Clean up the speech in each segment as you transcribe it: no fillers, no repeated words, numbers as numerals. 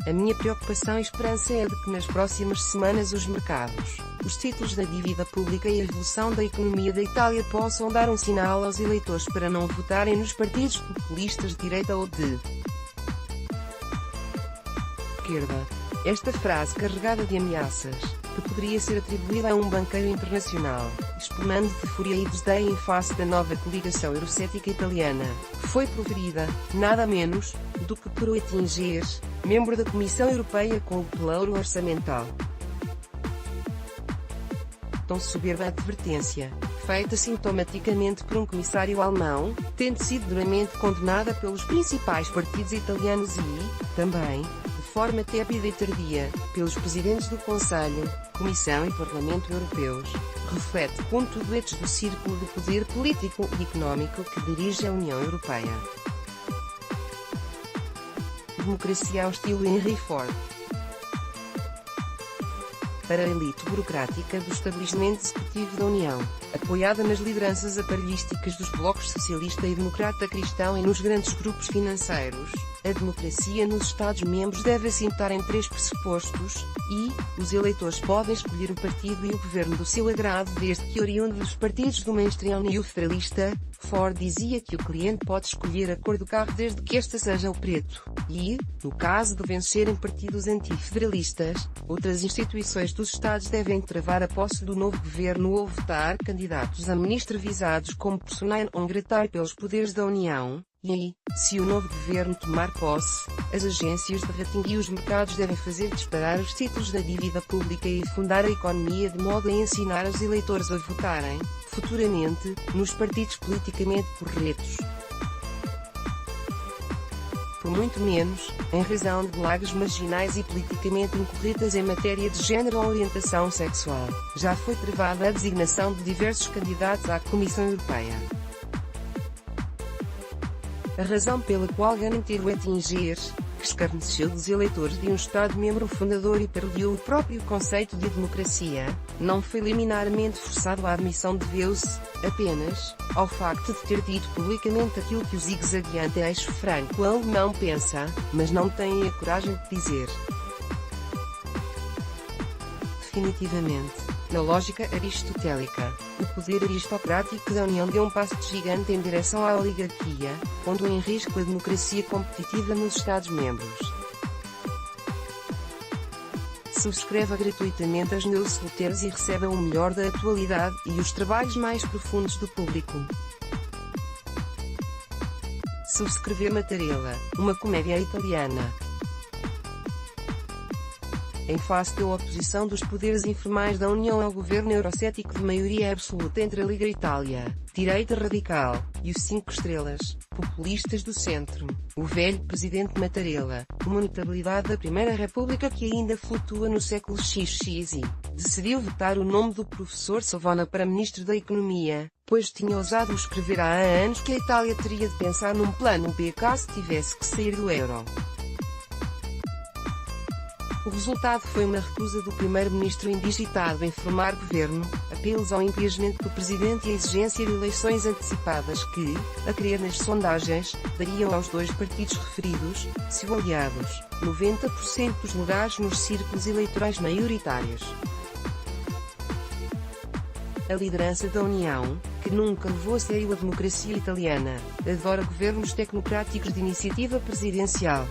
A minha preocupação e esperança é de que nas próximas semanas os mercados, os títulos da dívida pública e a evolução da economia da Itália possam dar um sinal aos eleitores para não votarem nos partidos populistas de direita ou de esquerda. Esta frase carregada de ameaças, que poderia ser atribuída a um banqueiro internacional, espumando de fúria e desdém em face da nova coligação eurocética italiana, foi proferida, nada menos, do que por Oettinger, membro da Comissão Europeia com o pelouro orçamental. Tão soberba advertência, feita sintomaticamente por um comissário alemão, tendo sido duramente condenada pelos principais partidos italianos e, também, de forma tépida e tardia, pelos presidentes do Conselho, Comissão e Parlamento Europeus, reflete contudo etes do círculo do poder político e económico que dirige a União Europeia. Democracia ao estilo Henry Ford. Para a elite burocrática do estabelecimento executivo da União, apoiada nas lideranças aparelhísticas dos blocos socialista e democrata cristão e nos grandes grupos financeiros, a democracia nos Estados-membros deve assentar em três pressupostos, e, os eleitores podem escolher o partido e o governo do seu agrado desde que oriundo dos partidos do mainstream e o federalista. Ford dizia que o cliente pode escolher a cor do carro desde que esta seja o preto, e, no caso de vencerem partidos antifederalistas, outras instituições dos Estados devem travar a posse do novo governo ou votar candidatos a ministro visados como persona non grata pelos poderes da União. E, se o novo governo tomar posse, as agências de rating e os mercados devem fazer disparar os títulos da dívida pública e fundar a economia de modo a ensinar os eleitores a votarem, futuramente, nos partidos politicamente corretos. Por muito menos, em razão de milagres marginais e politicamente incorretas em matéria de género ou orientação sexual, já foi travada a designação de diversos candidatos à Comissão Europeia. A razão pela qual garantir Oettinger, que escarneceu dos eleitores de um Estado-membro fundador e parodiou o próprio conceito de democracia, não foi liminarmente forçado à admissão deveu-se, apenas, ao facto de ter dito publicamente aquilo que o zigue-zagueante eixo franco-alemão pensa, mas não tem a coragem de dizer. Definitivamente, na lógica aristotélica, o poder aristocrático da União deu um passo de gigante em direção à oligarquia, pondo em risco a democracia competitiva nos Estados-membros. Subscreva gratuitamente as newsletters e receba o melhor da atualidade e os trabalhos mais profundos do público. Subscrever Mattarella, uma comédia italiana. Em face da oposição dos poderes informais da União ao governo eurocético de maioria absoluta entre a Liga Itália, direita radical, e os 5 estrelas, populistas do centro, o velho presidente Mattarella, uma notabilidade da Primeira República que ainda flutua no século XX, decidiu vetar o nome do professor Savona para ministro da Economia, pois tinha ousado escrever há anos que a Itália teria de pensar num plano B caso tivesse que sair do euro. O resultado foi uma recusa do primeiro-ministro indigitado em formar governo, apelos ao impingimento do presidente e a exigência de eleições antecipadas que, a crer nas sondagens, dariam aos dois partidos referidos, se aliados, 90% dos lugares nos círculos eleitorais maioritários. A liderança da União, que nunca levou a sério a democracia italiana, adora governos tecnocráticos de iniciativa presidencial.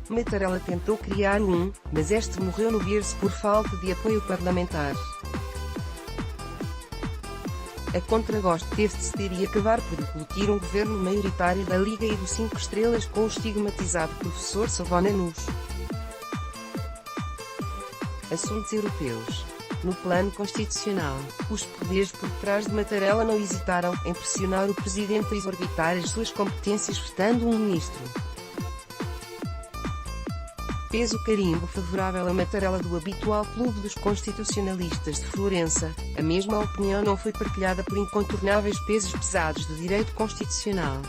Mattarella tentou criar um, mas este morreu no berço por falta de apoio parlamentar. A contragosto teve de ceder e acabar por deglutir um governo maioritário da Liga e dos 5 estrelas com o estigmatizado professor Savona nos assuntos europeus. No plano constitucional, os poderes por trás de Mattarella não hesitaram em pressionar o presidente a exorbitar as suas competências vetando um ministro. Fez o carimbo favorável a Mattarella do habitual clube dos constitucionalistas de Florença. A mesma opinião não foi partilhada por incontornáveis pesos pesados do direito constitucional.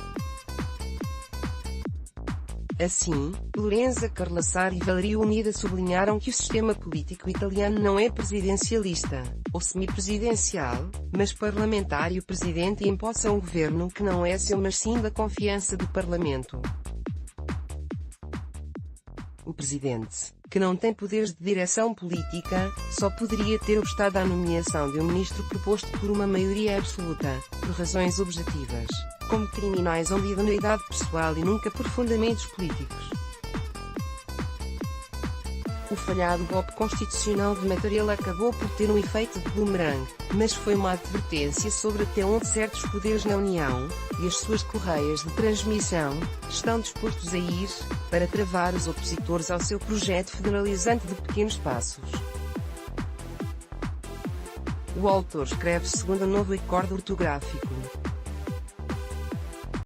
Assim, Lorenza Carlassari e Valerio Unida sublinharam que o sistema político italiano não é presidencialista, ou semipresidencial, mas parlamentar e o presidente empossa um governo que não é seu mas sim da confiança do Parlamento. O presidente, que não tem poderes de direção política, só poderia ter obstado à nomeação de um ministro proposto por uma maioria absoluta, por razões objetivas, como criminais ou de idoneidade pessoal e nunca por fundamentos políticos. O falhado golpe constitucional de Mattarella acabou por ter um efeito de boomerang, mas foi uma advertência sobre até onde certos poderes na União, e as suas correias de transmissão, estão dispostos a ir, para travar os opositores ao seu projeto federalizante de pequenos passos. O autor escreve segundo o novo acorde ortográfico.